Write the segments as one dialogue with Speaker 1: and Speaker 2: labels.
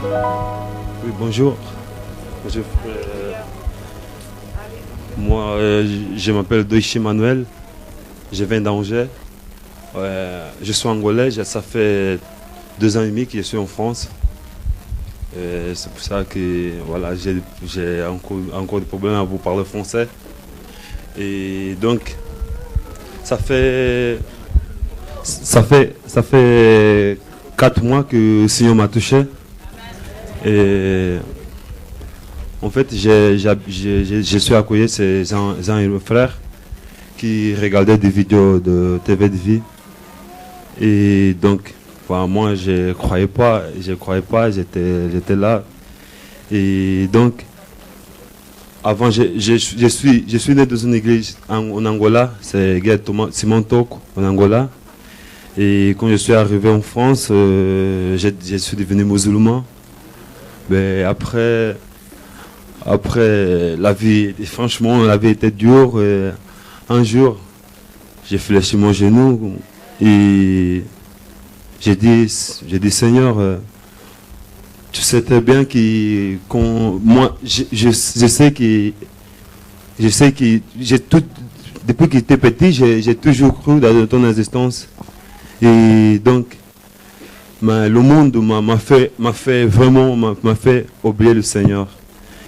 Speaker 1: Oui, bonjour. Bonjour. Moi, je m'appelle Doichi Manuel. Je viens d'Angers. Je suis angolais. Ça fait 2 ans et demi que je suis en France. C'est pour ça que voilà, j'ai encore des problèmes à vous parler français. Et donc, ça fait 4 mois que le Seigneur m'a touché. Et en fait, je suis accueilli ces un et frère qui regardaient des vidéos de TV de vie. Et donc, enfin, moi, je croyais pas, j'étais là. Et donc, avant, je suis né dans une église en Angola, c'est Simon Toko en Angola. Et quand je suis arrivé en France, je suis devenu musulman. Mais après la vie, franchement, la vie était dure. Et un jour, j'ai fléchi mon genou et j'ai dit Seigneur, tu sais très bien que moi, je sais que j'ai tout, depuis que j'étais petit, j'ai toujours cru dans ton existence. Et donc, le monde m'a fait oublier le Seigneur.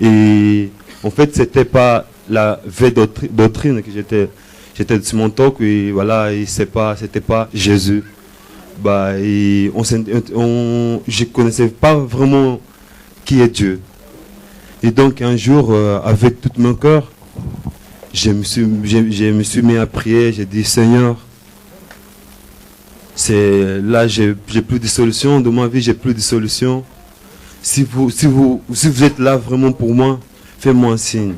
Speaker 1: Et en fait, c'était pas la vraie doctrine que j'étais sur mon talk, et voilà, et c'était pas Jésus. Je connaissais pas vraiment qui est Dieu. Et donc un jour, avec tout mon cœur, je me suis mis à prier. J'ai dit Seigneur, là j'ai plus de solution dans ma vie, j'ai plus de solution. Si vous êtes là vraiment pour moi, faites-moi un signe.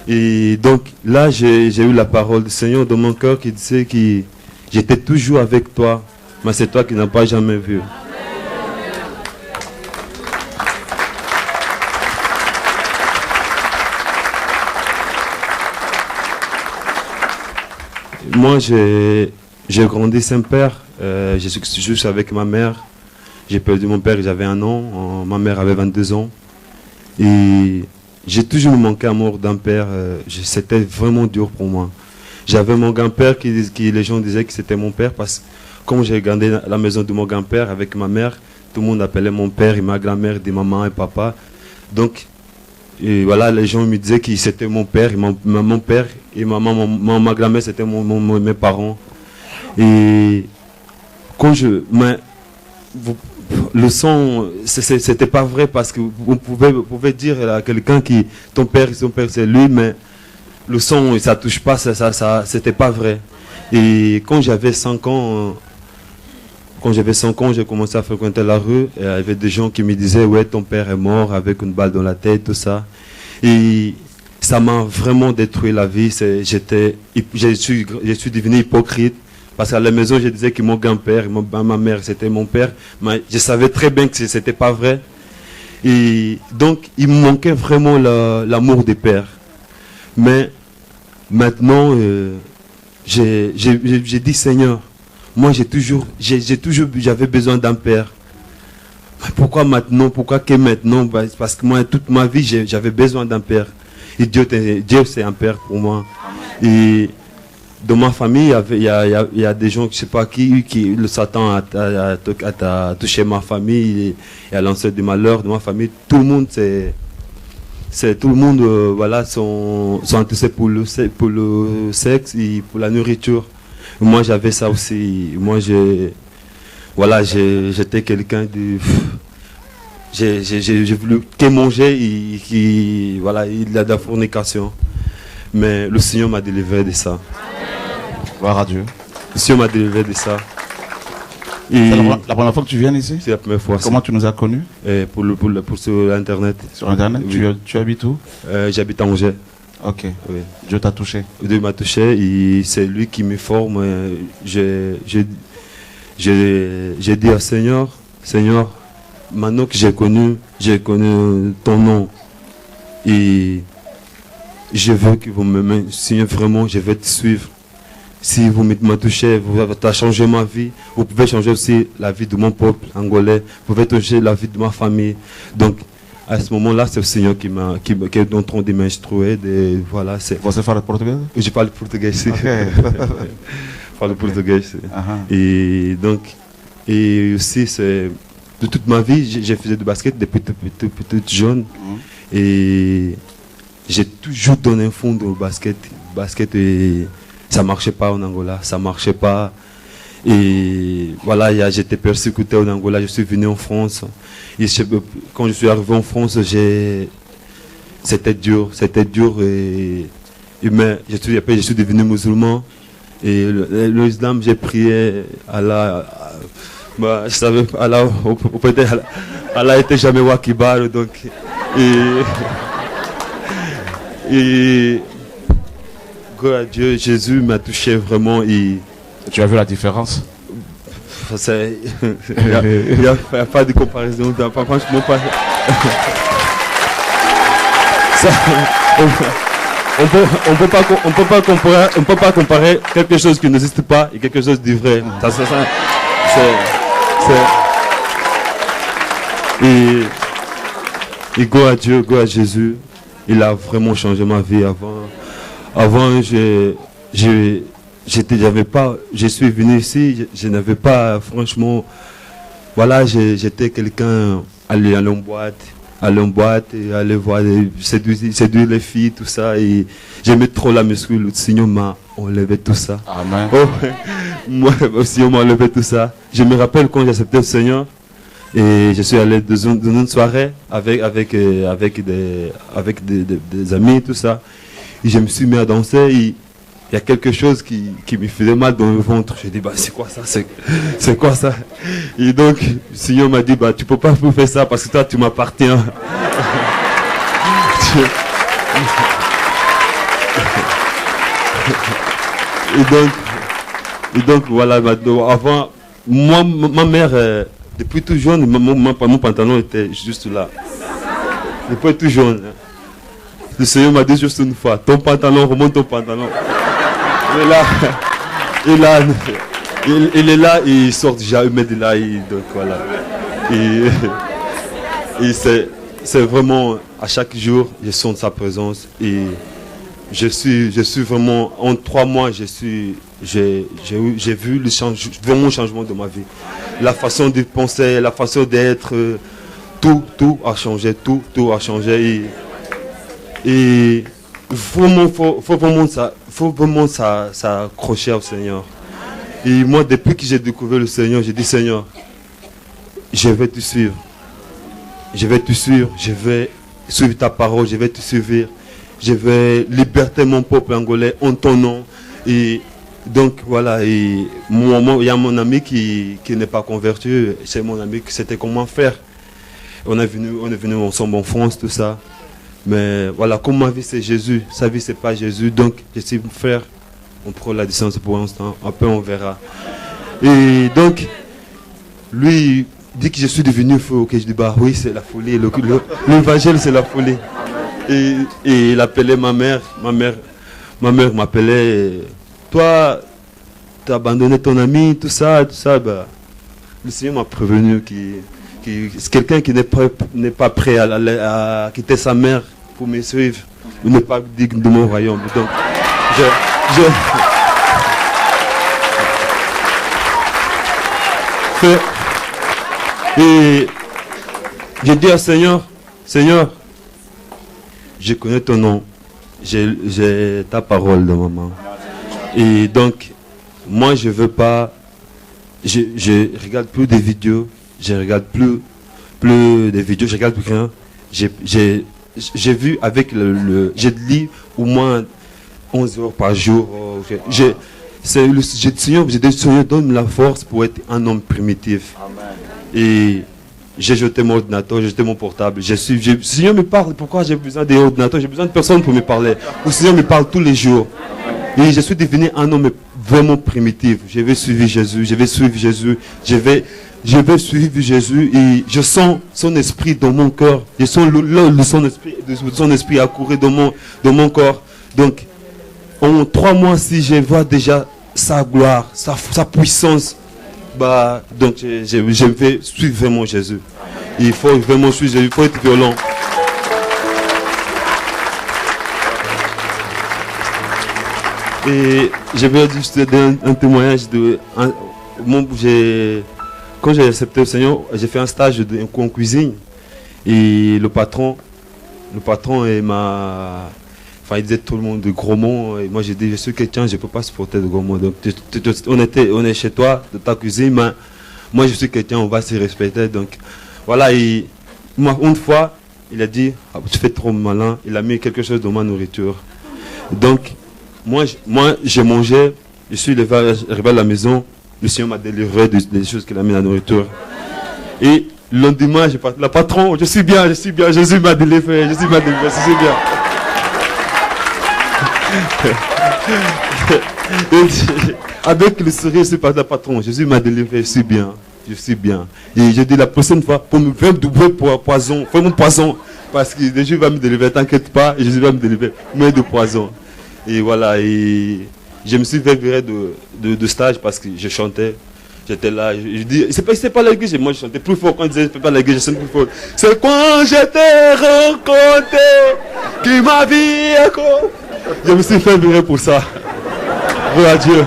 Speaker 1: Et donc là j'ai eu la parole du Seigneur dans mon cœur qui disait que j'étais toujours avec toi, mais c'est toi qui n'as pas jamais vu. Moi j'ai grandi sans père, je suis juste avec ma mère. J'ai perdu mon père, j'avais 1 an, ma mère avait 22 ans. Et j'ai toujours manqué amour d'un père, c'était vraiment dur pour moi. J'avais mon grand-père qui les gens disaient que c'était mon père, parce que comme j'ai gardé la maison de mon grand-père avec ma mère, tout le monde appelait mon père et ma grand-mère des mamans et papa. Donc, et voilà, les gens me disaient que c'était mon père, et mon père et ma grand-mère c'était mes parents. Et quand le son, c'était pas vrai, parce que vous pouvez dire à quelqu'un qui ton père c'est lui, mais le son ça touche pas, c'était pas vrai. Et quand j'avais 5 ans, j'ai commencé à fréquenter la rue, et il y avait des gens qui me disaient ouais, ton père est mort avec une balle dans la tête, tout ça. Et ça m'a vraiment détruit la vie. Je suis devenu hypocrite. Parce qu'à la maison, je disais que mon grand-père, ma mère, c'était mon père. Mais je savais très bien que ce n'était pas vrai. Et donc, il me manquait vraiment l'amour des pères. Mais maintenant, j'ai dit, Seigneur, moi j'avais besoin d'un père. Mais pourquoi maintenant? Pourquoi que maintenant? Parce que moi, toute ma vie, j'avais besoin d'un père. Et Dieu c'est un père pour moi. Et dans ma famille, il y a des gens, je ne sais pas qui le Satan a touché ma famille et a lancé du malheur dans ma famille. Tout le monde, tout le monde, voilà, sont intéressés pour le sexe et pour la nourriture. Moi, j'avais ça aussi. Moi, j'étais quelqu'un de... J'ai voulu que manger et voilà, il a de la fornication. Mais le Seigneur m'a délivré de ça.
Speaker 2: Gloire à Dieu.
Speaker 1: Le Seigneur m'a délivré de ça.
Speaker 2: C'est la première fois que tu viens ici?
Speaker 1: C'est la première fois.
Speaker 2: Comment tu nous as connus?
Speaker 1: Sur Internet.
Speaker 2: Sur Internet?
Speaker 1: Oui.
Speaker 2: Tu habites où?
Speaker 1: J'habite à Angers.
Speaker 2: Ok.
Speaker 1: Oui.
Speaker 2: Dieu t'a touché?
Speaker 1: Dieu m'a touché et c'est lui qui me forme. J'ai dit à Seigneur, maintenant que j'ai connu ton nom et je veux que vous m'aimez, Seigneur, vraiment, je vais te suivre. si vous me touchez, vous avez changé ma vie. Vous pouvez changer aussi la vie de mon peuple angolais. Vous pouvez changer la vie de ma famille. Donc, à ce moment-là, c'est le Seigneur qui est en train de m'instruire. Voilà,
Speaker 2: Você fala português?
Speaker 1: je parle portugais ici.
Speaker 2: Okay.
Speaker 1: Je parle portugais ici. Et donc, et aussi, c'est de toute ma vie, j'ai fait du basket depuis tout jeune. Et j'ai toujours donné un fond au basket. Et ça ne marchait pas en Angola, ça ne marchait pas. Et voilà, j'étais persécuté en Angola, je suis venu en France. Et quand je suis arrivé en France, c'était dur. Mais après, je suis devenu musulman. Et l'islam, j'ai prié Allah. Je savais Allah, peut-être Allah n'était jamais Wakibar. Donc, et gloire à Dieu, Jésus m'a touché vraiment.
Speaker 2: Tu as vu la différence?
Speaker 1: Il n'y a pas de comparaison. Franchement, pas. On peut pas comparer quelque chose qui n'existe pas et quelque chose de vrai. Et gloire à Dieu, gloire à Jésus. Il a vraiment changé ma vie. Avant, je suis venu ici, je n'avais pas, franchement, voilà, j'étais quelqu'un, aller en boîte, et aller voir, séduire les filles, tout ça, et j'aimais trop la musique, le Seigneur m'a enlevé tout ça.
Speaker 2: Amen.
Speaker 1: Oh, moi aussi, on m'a enlevé tout ça. Je me rappelle quand j'ai accepté le Seigneur, et je suis allé dans une soirée avec des amis, tout ça, et je me suis mis à danser, et il y a quelque chose qui me faisait mal dans le ventre. J'ai dit, bah, c'est quoi ça? C'est quoi ça? Et donc, le Seigneur m'a dit, bah, tu peux pas faire ça parce que toi, tu m'appartiens. Et donc, voilà, avant, moi, ma mère, depuis tout jeune, mon pantalon était juste là. Depuis tout jeune. Le Seigneur m'a dit juste une fois, ton pantalon, remonte ton pantalon. Il est là, il sort jamais de là, donc voilà. Et c'est vraiment, à chaque jour, je sens sa présence. Et je suis vraiment, en 3 mois, j'ai vu vraiment le changement de ma vie. La façon de penser, la façon d'être, tout a changé, tout a changé. Et vraiment, faut vraiment s'accrocher au Seigneur. Et moi, depuis que j'ai découvert le Seigneur, j'ai dit, Seigneur, je vais te suivre. Je vais te suivre, je vais suivre ta parole, je vais te suivre. Je vais libérer mon peuple angolais en ton nom. Et donc, voilà, et il y a mon ami qui n'est pas converti. C'est mon ami qui c'était comment faire. On est venu ensemble en France, tout ça. Mais voilà, comme ma vie c'est Jésus, sa vie c'est pas Jésus, donc je suis frère, on prend la distance pour l'instant, après on verra. Et donc, lui dit que je suis devenu fou, ok, je dis bah oui c'est la folie, l'évangile c'est la folie. Et il appelait ma mère m'appelait, toi, tu as abandonné ton ami, tout ça, bah, le Seigneur m'a prévenu c'est quelqu'un qui n'est pas prêt à quitter sa mère pour me suivre, ou n'est pas digne de mon royaume. Donc, et j'ai dit à Seigneur, je connais ton nom, j'ai ta parole de maman. Et donc, moi je veux pas, je regarde plus des vidéos. Je regarde plus des vidéos, je regarde plus rien. J'ai vu avec je lis au moins 11 heures par jour. Le Seigneur donne la force pour être un homme primitif. Amen. Et j'ai jeté mon ordinateur, j'ai jeté mon portable. Le Seigneur me parle, pourquoi j'ai besoin d'un ordinateur? J'ai besoin de personne pour me parler. Le Seigneur me parle tous les jours. Et je suis devenu un homme vraiment primitif. Je vais suivre Jésus, je vais suivre Jésus et je sens son esprit dans mon corps. Je sens son esprit accourir dans mon corps. Donc, en 3 mois, si je vois déjà sa gloire, sa puissance. Donc je vais suivre vraiment Jésus. Il faut vraiment suivre Jésus, il faut être violent. Et je vais juste donner un témoignage quand j'ai accepté le Seigneur, j'ai fait un stage en cuisine. Et le patron il disait tout le monde de gros mots. Et moi j'ai dit, je suis chrétien, je ne peux pas supporter de gros mots. Donc on est chez toi, de ta cuisine, mais moi je suis chrétien, on va se respecter. Donc voilà, une fois, il a dit, tu fais trop malin, il a mis quelque chose dans ma nourriture. Donc moi j'ai mangé, je suis arrivé à la maison, le Seigneur m'a délivré des choses qu'il a mis dans la nourriture. Et le lendemain, j'ai parti, le patron, je suis bien, Jésus m'a délivré, je suis bien. Avec le sourire, c'est pas le patron, Jésus m'a délivré, je suis bien. Et je dis la prochaine fois, pour me faire doubler pour poison, fais mon poison, parce que Jésus va me délivrer, t'inquiète pas, Jésus va me délivrer, mais de poison. Et voilà, et je me suis fait virer de stage parce que je chantais. J'étais là, je dis, c'est pas l'église, moi je chantais plus fort quand je disais, c'est pas l'église, je chantais plus fort. C'est quand je t'ai rencontré, qui m'a vie encore. Je me suis fait virer pour ça. Gloire à Dieu.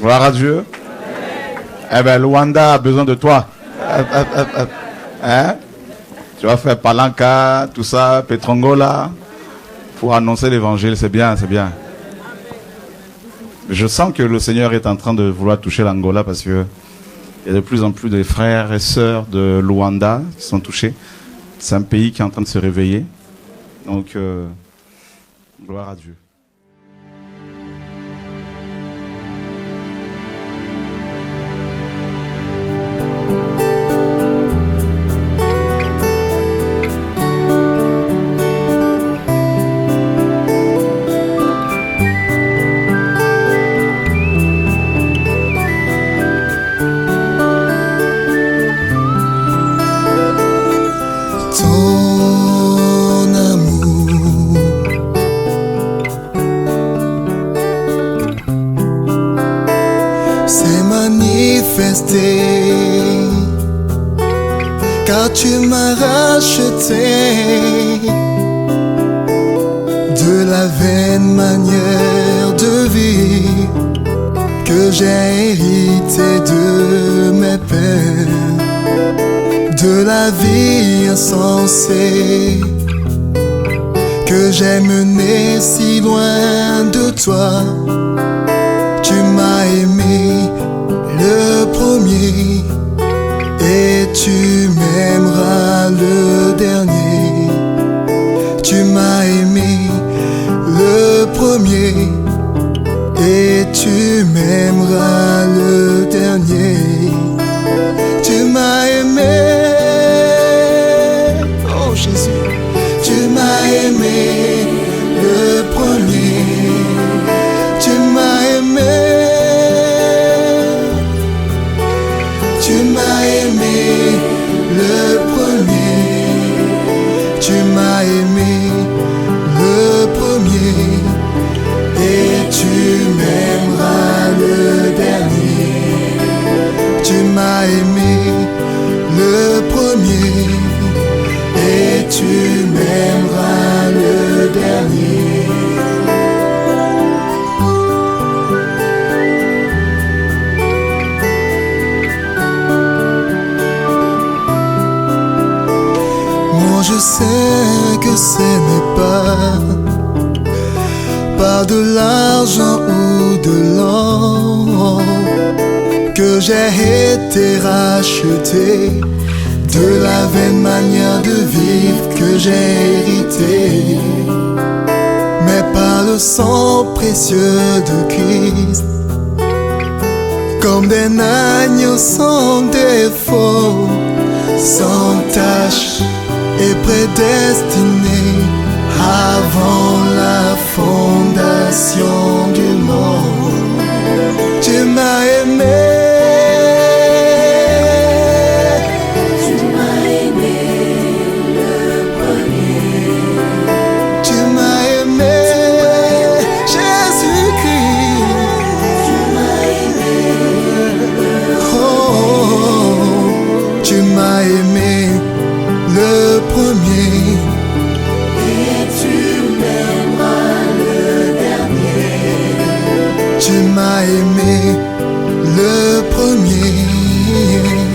Speaker 2: Gloire à Dieu. Eh bien, Luanda a besoin de toi. Hein? Tu vas faire Palanca, tout ça, Petrongola, pour annoncer l'évangile. C'est bien, c'est bien. Je sens que le Seigneur est en train de vouloir toucher l'Angola parce que il y a de plus en plus de frères et sœurs de Luanda qui sont touchés. C'est un pays qui est en train de se réveiller. Donc, gloire à Dieu.
Speaker 3: Car tu m'as racheté de la vaine manière de vie que j'ai hérité de mes pères, de la vie insensée que j'ai menée si loin de toi. Tu m'as aimé le premier et tu m'aimeras le dernier. Tu m'as aimé le premier et tu m'aimeras le dernier. Tu m'as aimé, oh Jésus. Tu m'as aimé le premier. Tu m'as aimé. Tu m'as aimé le premier, tu m'as aimé le premier et tu m'aimeras le dernier. Tu m'as aimé le premier et tu m'aimeras le dernier. Je sais que ce n'est pas par de l'argent ou de l'or que j'ai été racheté, de la vaine manière de vivre que j'ai hérité, mais par le sang précieux de Christ, comme des agneaux sans défaut, sans tache et prédestiné avant la fondation du monde. Tu m'as aimé. m'as aimé le premier.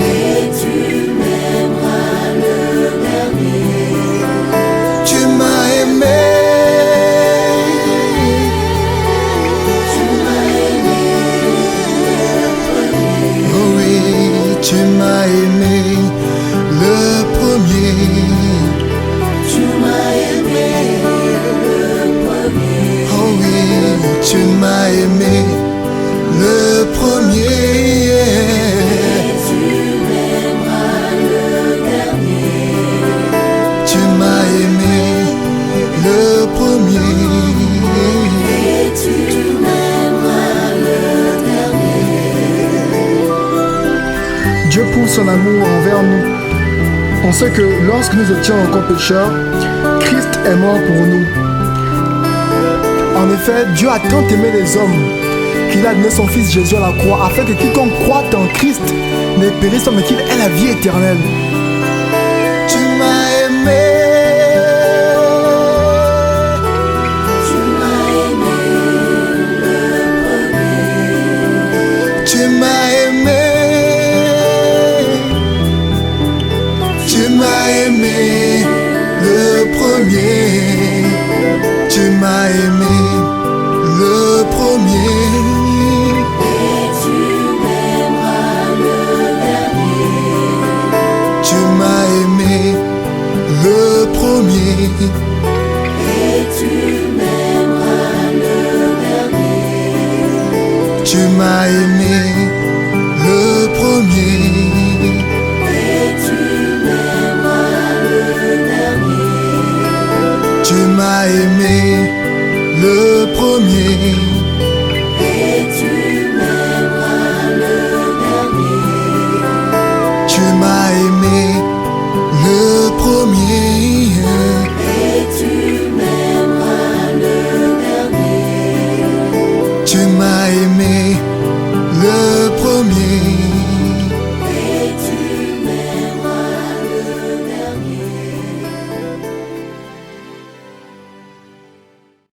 Speaker 4: Et tu m'aimeras le dernier.
Speaker 3: Tu m'as aimé.
Speaker 4: Tu m'as aimé le premier.
Speaker 3: Oh oui, tu m'as aimé le premier.
Speaker 4: Tu m'as aimé le premier.
Speaker 3: Oh oui, tu m'as aimé le premier.
Speaker 4: Et tu m'aimeras le dernier.
Speaker 3: Tu m'as aimé le premier.
Speaker 4: Et tu m'aimeras le dernier.
Speaker 5: Dieu prouve son amour envers nous. On sait que lorsque nous étions encore pécheurs, Christ est mort pour nous. En effet, Dieu a tant aimé les hommes qu'il a donné son Fils Jésus à la croix, afin que quiconque croit en Christ ne périsse pas, mais qu'il ait la vie éternelle.
Speaker 3: Tu m'as aimé.
Speaker 4: Tu m'as aimé le premier.
Speaker 3: Tu m'as aimé. Tu m'as aimé le premier. Tu m'as aimé le premier.
Speaker 4: Et tu m'aimeras le dernier.
Speaker 3: Tu m'as aimé le premier.
Speaker 4: Et tu m'aimeras le dernier.
Speaker 3: Tu m'as aimé le premier.
Speaker 4: Et tu m'aimeras le dernier.
Speaker 3: Tu m'as aimé le premier.